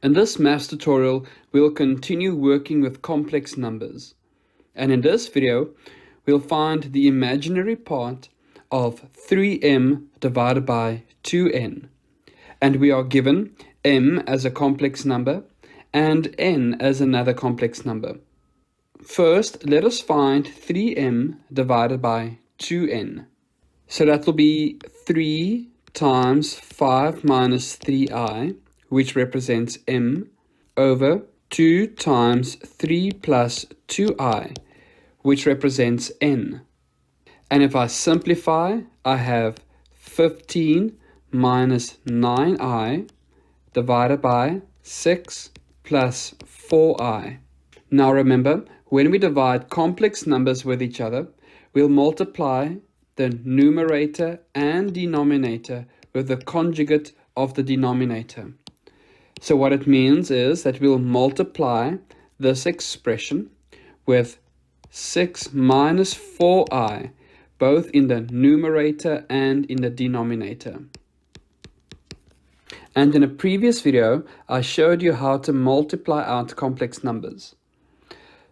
In this maths tutorial, we'll continue working with complex numbers. And in this video, we'll find the imaginary part of 3m divided by 2n. And we are given m as a complex number and n as another complex number. First, let us find 3m divided by 2n. So that will be 3 times 5 minus 3i, which represents m, over 2 times 3 plus 2i, which represents n. And if I simplify, I have 15 minus 9i divided by 6 plus 4i. Now remember, when we divide complex numbers with each other, we'll multiply the numerator and denominator with the conjugate of the denominator. So what it means is that we'll multiply this expression with 6 minus 4i, both in the numerator and in the denominator. And in a previous video, I showed you how to multiply out complex numbers.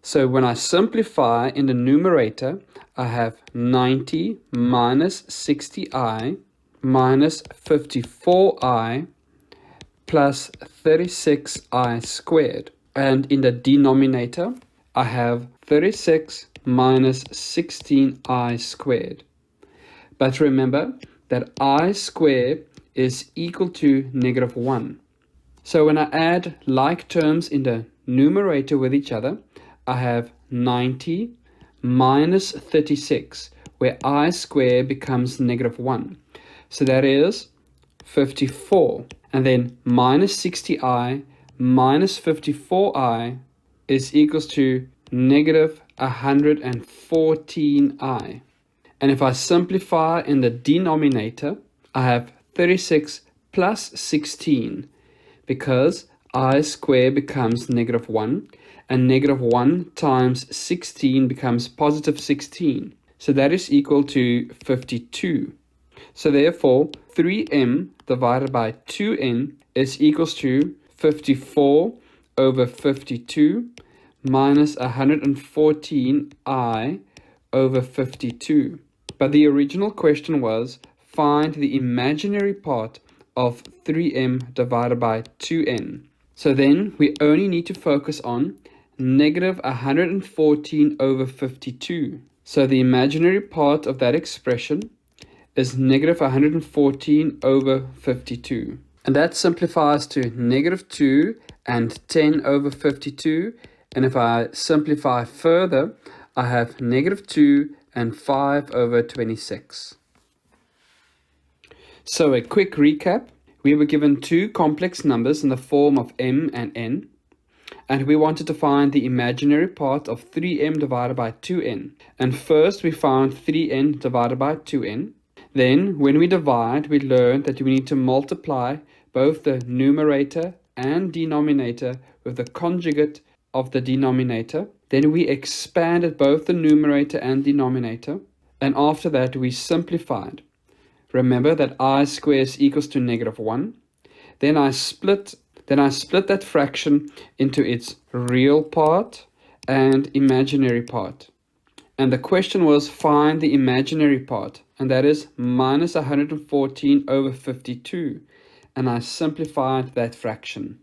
So when I simplify in the numerator, I have 90 minus 60i minus 54i plus 36i squared. And in the denominator, I have 36 minus 16i squared. But remember that I squared is equal to negative 1. So when I add like terms in the numerator with each other, I have 90 minus 36, where I squared becomes negative 1. So that is 54. And then minus 60i minus 54i is equals to negative 114i. And if I simplify in the denominator, I have 36 plus 16, because I squared becomes negative 1, and negative 1 times 16 becomes positive 16. So that is equal to 52. So therefore, 3m divided by 2n is equals to 54 over 52 minus 114i over 52. But the original question was, find the imaginary part of 3m divided by 2n. So then we only need to focus on negative 114 over 52. So the imaginary part of that expression is negative 114 over 52. And that simplifies to negative 2 and 10 over 52. And if I simplify further, I have negative 2 and 5 over 26. So a quick recap. We were given two complex numbers in the form of m and n. And we wanted to find the imaginary part of 3m divided by 2n. And first we found 3n divided by 2n. Then when we divide, we learned that we need to multiply both the numerator and denominator with the conjugate of the denominator. Then we expanded both the numerator and denominator. And after that we simplified. Remember that I squared is equals to negative 1. Then I split that fraction into its real part and imaginary part. And the question was, find the imaginary part, and that is minus 114 over 52. And I simplified that fraction.